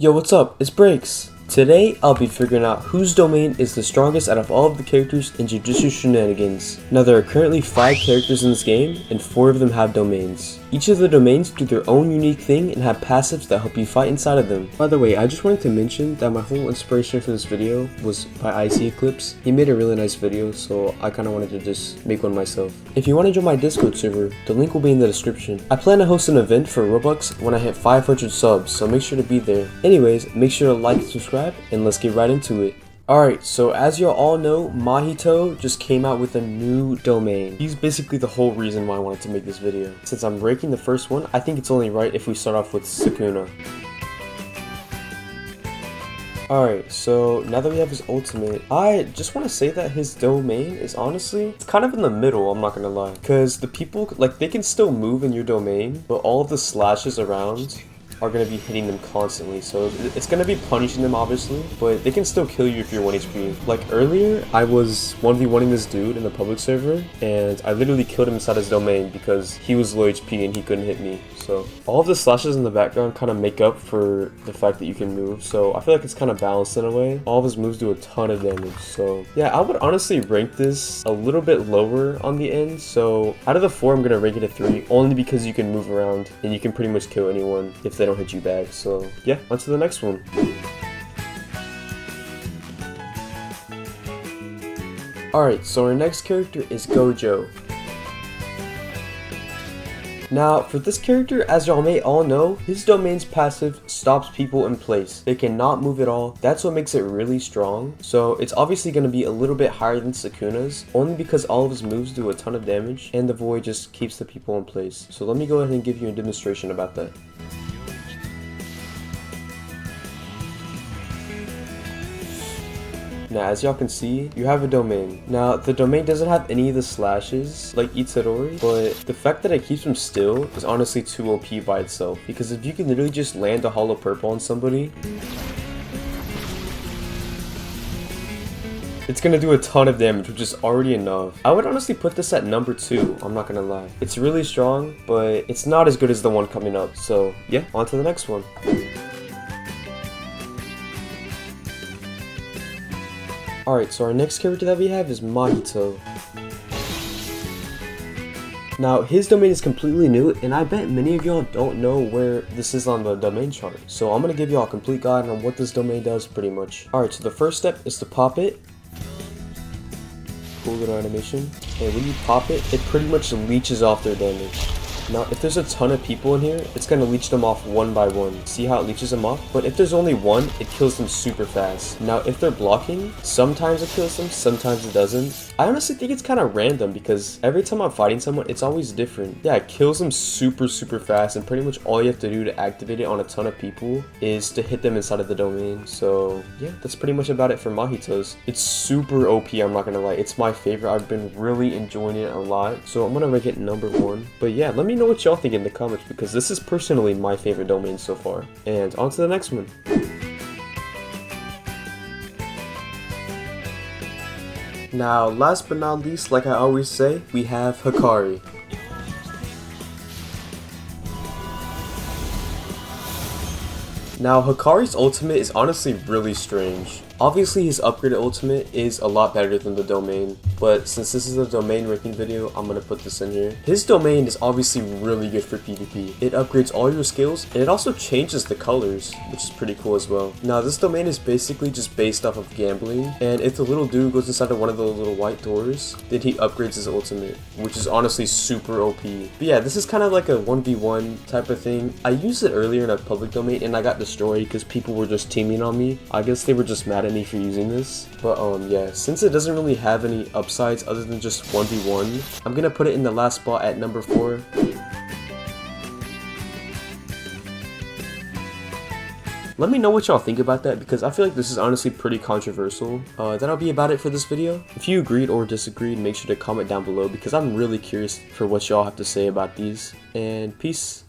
Yo, what's up? It's Breaks. Today, I'll be figuring out whose domain is the strongest out of all of the characters in Jujutsu Shenanigans. Now, there are currently 5 characters in this game, and 4 of them have domains. Each of the domains do their own unique thing and have passives that help you fight inside of them. By the way, I just wanted to mention that my whole inspiration for this video was by Icy Eclipse. He made a really nice video, so I kinda wanted to just make one myself. If you want to join my Discord server, the link will be in the description. I plan to host an event for Robux when I hit 500 subs, so make sure to be there. Anyways, make sure to like and subscribe, and let's get right into it. Alright, so as you all know, Mahito just came out with a new domain. He's basically the whole reason why I wanted to make this video. Since I'm ranking the first one, I think it's only right if we start off with Sukuna. Alright, so now that we have his ultimate, I just want to say that his domain is honestly, it's kind of in the middle, I'm not gonna lie. Because the people, like, they can still move in your domain, but all of the slashes around are going to be hitting them constantly, so it's going to be punishing them obviously, but they can still kill you if you're 1 HP. Like earlier, I was 1v1ing this dude in the public server, and I literally killed him inside his domain because he was low HP and he couldn't hit me. So all of the slashes in the background kind of make up for the fact that you can move, so I feel like it's kind of balanced in a way. All of his moves do a ton of damage, so yeah, I would honestly rank this a little bit lower on the end. So out of the 4, I'm going to rank it a 3, only because you can move around and you can pretty much kill anyone if they don't hit you back. So yeah, on to the next one. Alright, so our next character is Gojo. Now, for this character, as y'all may all know, his domain's passive stops people in place. They cannot move at all. That's what makes it really strong. So it's obviously going to be a little bit higher than Sukuna's, only because all of his moves do a ton of damage, and the void just keeps the people in place. So let me go ahead and give you a demonstration about that. Now, as y'all can see, you have a domain. Now, the domain doesn't have any of the slashes like Itadori, but the fact that it keeps him still is honestly too OP by itself. Because if you can literally just land a hollow purple on somebody, it's gonna do a ton of damage, which is already enough. I would honestly put this at number 2, I'm not gonna lie. It's really strong, but it's not as good as the one coming up. So yeah, on to the next one. Alright, so our next character that we have is Mahito. Now, his domain is completely new, and I bet many of y'all don't know where this is on the domain chart. So I'm going to give y'all a complete guide on what this domain does pretty much. Alright, so the first step is to pop it. Cool little animation. And when you pop it, it pretty much leeches off their damage. Now, if there's a ton of people in here, it's going to leech them off one by one. See how it leeches them off? But if there's only one, it kills them super fast. Now, if they're blocking, sometimes it kills them, sometimes it doesn't. I honestly think it's kind of random because every time I'm fighting someone, it's always different. Yeah, it kills them super fast, and pretty much all you have to do to activate it on a ton of people is to hit them inside of the domain. So yeah, that's pretty much about it for Mahito's. It's super OP, I'm not going to lie. It's my favorite. I've been really enjoying it a lot. So I'm going to rank it number 1. But yeah, let me know what y'all think in the comments, because this is personally my favorite domain so far. And on to the next one. Now, last but not least, like I always say, we have Hikari. Now, Hikari's ultimate is honestly really strange. Obviously, his upgraded ultimate is a lot better than the domain, but since this is a domain ranking video, I'm gonna put this in here. His domain is obviously really good for PvP. It upgrades all your skills, and it also changes the colors, which is pretty cool as well. Now, this domain is basically just based off of gambling, and if the little dude goes inside of one of the little white doors, then he upgrades his ultimate, which is honestly super OP. But yeah, this is kind of like a 1v1 type of thing. I used it earlier in a public domain, and I got destroyed because people were just teaming on me. I guess they were just mad at me for using this. But yeah, since it doesn't really have any upsides other than just 1v1, I'm gonna put it in the last spot at number 4. Let me know what y'all think about that, because I feel like this is honestly pretty controversial. That'll be about it for this video. If you agreed or disagreed, make sure to comment down below, because I'm really curious for what y'all have to say about these. And peace.